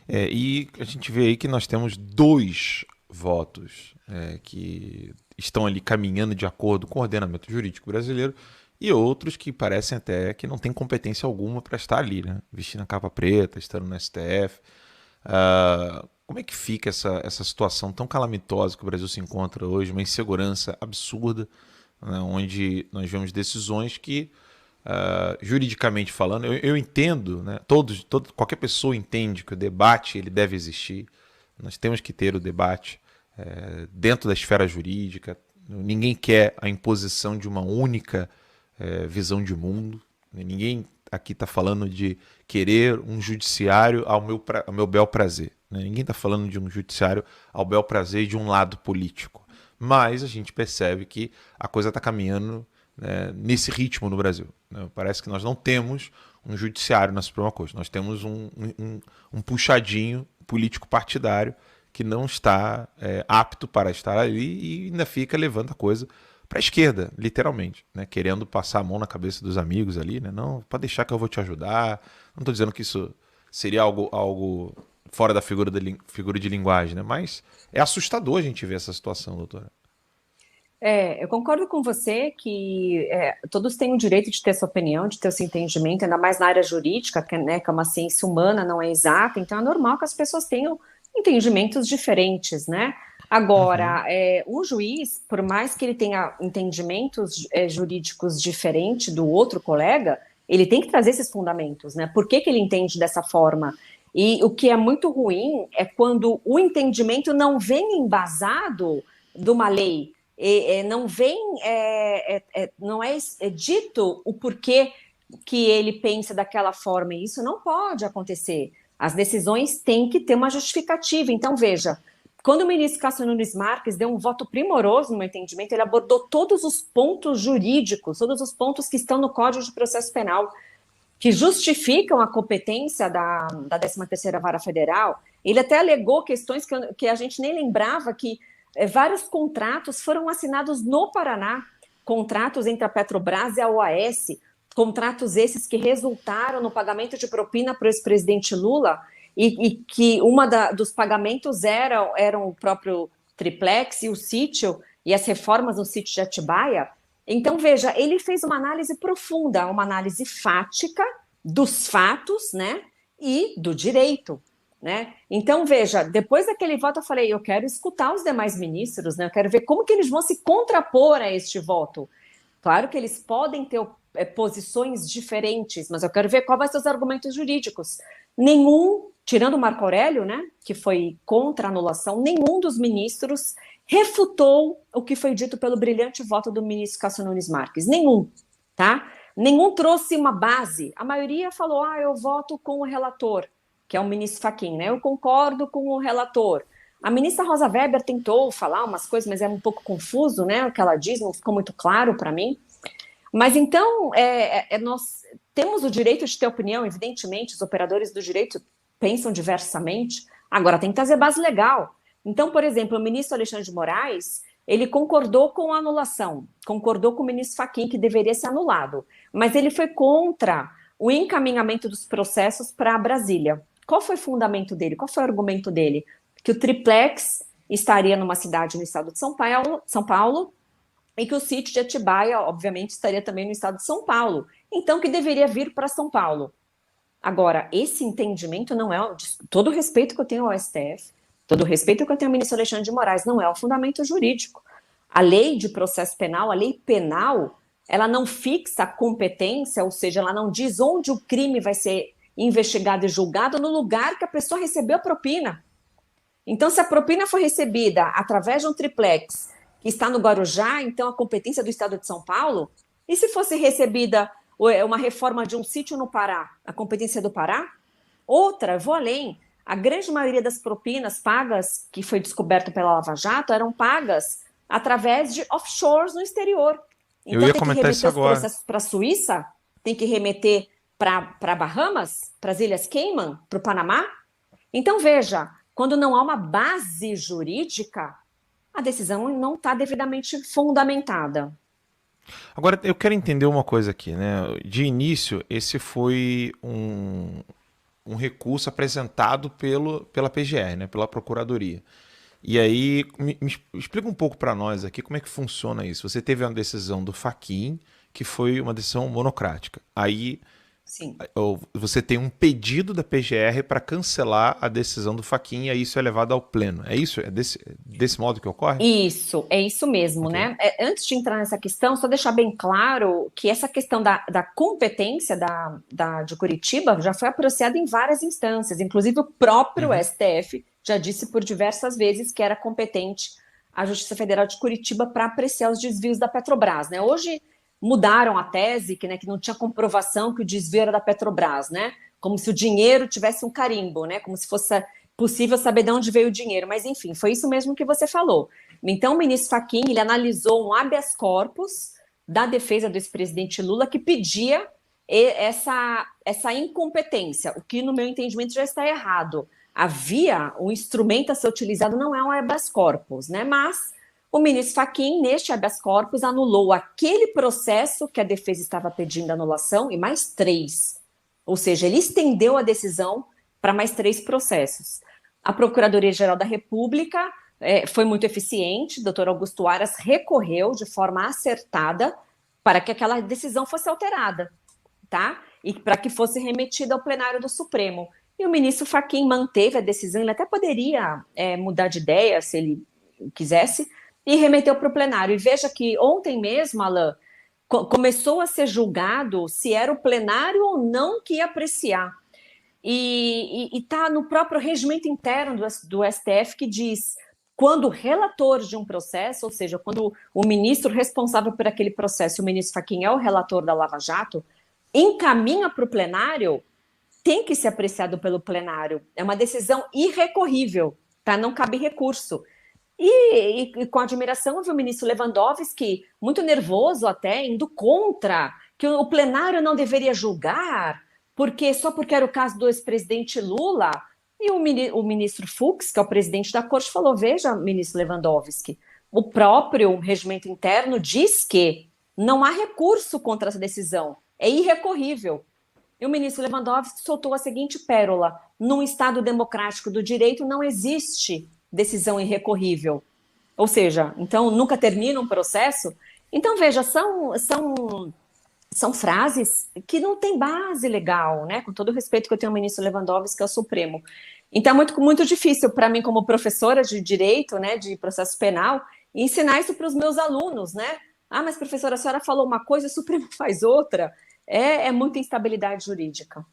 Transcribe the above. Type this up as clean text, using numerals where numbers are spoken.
E a gente vê aí que nós temos dois votos que estão ali caminhando de acordo com o ordenamento jurídico brasileiro e outros que parecem até que não têm competência alguma para estar ali, né? Vestindo a capa preta, estando no STF. Como é que fica essa situação tão calamitosa que o Brasil se encontra hoje, uma insegurança absurda, né, onde nós vemos decisões que, juridicamente falando, eu entendo, né, qualquer pessoa entende que o debate ele deve existir, nós temos que ter o debate dentro da esfera jurídica, ninguém quer a imposição de uma única visão de mundo, né, ninguém aqui está falando de querer um judiciário ao meu bel prazer. Né? Ninguém está falando de um judiciário ao bel prazer de um lado político. Mas a gente percebe que a coisa está caminhando, né, nesse ritmo no Brasil. Né? Parece que nós não temos um judiciário na Suprema Corte. Nós temos um puxadinho político partidário que não está apto para estar ali e ainda levando a coisa para a esquerda, literalmente, né? Querendo passar a mão na cabeça dos amigos ali, né? Não, pode deixar que eu vou te ajudar. Não estou dizendo que isso seria algo fora da figura de linguagem, né? Mas é assustador a gente ver essa situação, doutora. Eu concordo com você que todos têm o direito de ter sua opinião, de ter seu entendimento, ainda mais na área jurídica, né, que é uma ciência humana, não é exata, então é normal que as pessoas tenham entendimentos diferentes, né? Uhum. Agora, um juiz, por mais que ele tenha entendimentos jurídicos diferentes do outro colega, ele tem que trazer esses fundamentos, né? Por que que ele entende dessa forma? E o que é muito ruim é quando o entendimento não vem embasado de uma lei, não vem, não é dito o porquê que ele pensa daquela forma, e isso não pode acontecer. As decisões têm que ter uma justificativa. Então, veja, quando o ministro Cássio Nunes Marques deu um voto primoroso no meu entendimento, ele abordou todos os pontos jurídicos, todos os pontos que estão no Código de Processo Penal, que justificam a competência da 13ª Vara Federal. Ele até alegou questões que a gente nem lembrava, que vários contratos foram assinados no Paraná, contratos entre a Petrobras e a OAS, contratos esses que resultaram no pagamento de propina para o ex-presidente Lula, e que dos pagamentos eram o próprio triplex e o sítio, e as reformas no sítio de Atibaia. Então, veja, ele fez uma análise profunda, uma análise fática dos fatos, né, e do direito, né? Então, veja, depois daquele voto eu falei, eu quero escutar os demais ministros, né? Eu quero ver como que eles vão se contrapor a este voto. Claro que eles podem ter posições diferentes, mas eu quero ver quais vão ser os argumentos jurídicos. Nenhum, tirando o Marco Aurélio, né, que foi contra a anulação, nenhum dos ministros refutou o que foi dito pelo brilhante voto do ministro Cássio Nunes Marques. Nenhum, tá? Nenhum trouxe uma base. A maioria falou, eu voto com o relator, que é o ministro Fachin, né? Eu concordo com o relator. A ministra Rosa Weber tentou falar umas coisas, mas é um pouco confuso, né? O que ela diz não ficou muito claro para mim. Mas então, nós temos o direito de ter opinião, evidentemente, os operadores do direito pensam diversamente. Agora, tem que trazer base legal. Então, por exemplo, o ministro Alexandre de Moraes, ele concordou com a anulação, concordou com o ministro Fachin que deveria ser anulado, mas ele foi contra o encaminhamento dos processos para Brasília. Qual foi o fundamento dele? Qual foi o argumento dele? Que o triplex estaria numa cidade no estado de São Paulo, e que o sítio de Atibaia, obviamente, estaria também no estado de São Paulo. Então, que deveria vir para São Paulo. Agora, esse entendimento não é, todo o respeito que eu tenho ao STF, todo o respeito que eu tenho ao ministro Alexandre de Moraes, não é o fundamento jurídico. A lei de processo penal, a lei penal, ela não fixa a competência, ou seja, ela não diz onde o crime vai ser investigado e julgado no lugar que a pessoa recebeu a propina. Então, se a propina foi recebida através de um triplex que está no Guarujá, então a competência do Estado de São Paulo, e se fosse recebida uma reforma de um sítio no Pará, a competência do Pará? Outra, vou além, a grande maioria das propinas pagas, que foi descoberto pela Lava Jato, eram pagas através de offshores no exterior. Eu Então ia tem que comentar isso remeter os agora. processos para a Suíça, tem que remeter para Bahamas, para as Ilhas Cayman, para o Panamá. Então veja, quando não há uma base jurídica, a decisão não está devidamente fundamentada. Agora, eu quero entender uma coisa aqui, né? De início, esse foi um recurso apresentado pela PGR, né, pela Procuradoria. E aí, me explica um pouco para nós aqui como é que funciona isso. Você teve uma decisão do Fachin, que foi uma decisão monocrática. Aí Sim. você tem um pedido da PGR para cancelar a decisão do Fachin e aí isso é levado ao pleno. É isso? É desse modo que ocorre? Isso, é isso mesmo, Ok. né? Antes de entrar nessa questão, só deixar bem claro que essa questão da competência de Curitiba já foi apreciada em várias instâncias, inclusive o próprio Uhum. STF já disse por diversas vezes que era competente a Justiça Federal de Curitiba para apreciar os desvios da Petrobras, né? Hoje mudaram a tese que não tinha comprovação que o desvio era da Petrobras, né? Como se o dinheiro tivesse um carimbo, né? Como se fosse possível saber de onde veio o dinheiro, mas enfim, foi isso mesmo que você falou. Então, o ministro Fachin, ele analisou um habeas corpus da defesa do ex-presidente Lula que pedia essa incompetência, o que, no meu entendimento, já está errado. Havia um instrumento a ser utilizado, não é um habeas corpus, né? Mas o ministro Fachin, neste habeas corpus, anulou aquele processo que a defesa estava pedindo anulação e mais 3. Ou seja, ele estendeu a decisão para mais 3 processos. A Procuradoria-Geral da República foi muito eficiente, o doutor Augusto Aras recorreu de forma acertada para que aquela decisão fosse alterada, tá? E para que fosse remetida ao plenário do Supremo. E o ministro Fachin manteve a decisão, ele até poderia mudar de ideia se ele quisesse, e remeteu para o plenário. E veja que ontem mesmo, Alain, começou a ser julgado se era o plenário ou não que ia apreciar. E está no próprio regimento interno do STF que diz quando o relator de um processo, ou seja, quando o ministro responsável por aquele processo, o ministro Fachin é o relator da Lava Jato, encaminha para o plenário, tem que ser apreciado pelo plenário. É uma decisão irrecorrível, tá? Não cabe recurso. E com admiração, eu vi o ministro Lewandowski, muito nervoso até, indo contra, que o plenário não deveria julgar, porque só porque era o caso do ex-presidente Lula. E o ministro Fux, que é o presidente da corte, falou: veja, ministro Lewandowski, o próprio regimento interno diz que não há recurso contra essa decisão, é irrecorrível. E o ministro Lewandowski soltou a seguinte pérola: num Estado democrático do direito não existe decisão irrecorrível. Ou seja, então nunca termina um processo. Então, veja, são frases que não têm base legal, né? Com todo o respeito que eu tenho ao ministro Lewandowski, que é o Supremo. Então, é muito, muito difícil para mim, como professora de direito, né, de processo penal, ensinar isso para os meus alunos, né? Ah, mas professora, a senhora falou uma coisa, o Supremo faz outra. É muita instabilidade jurídica.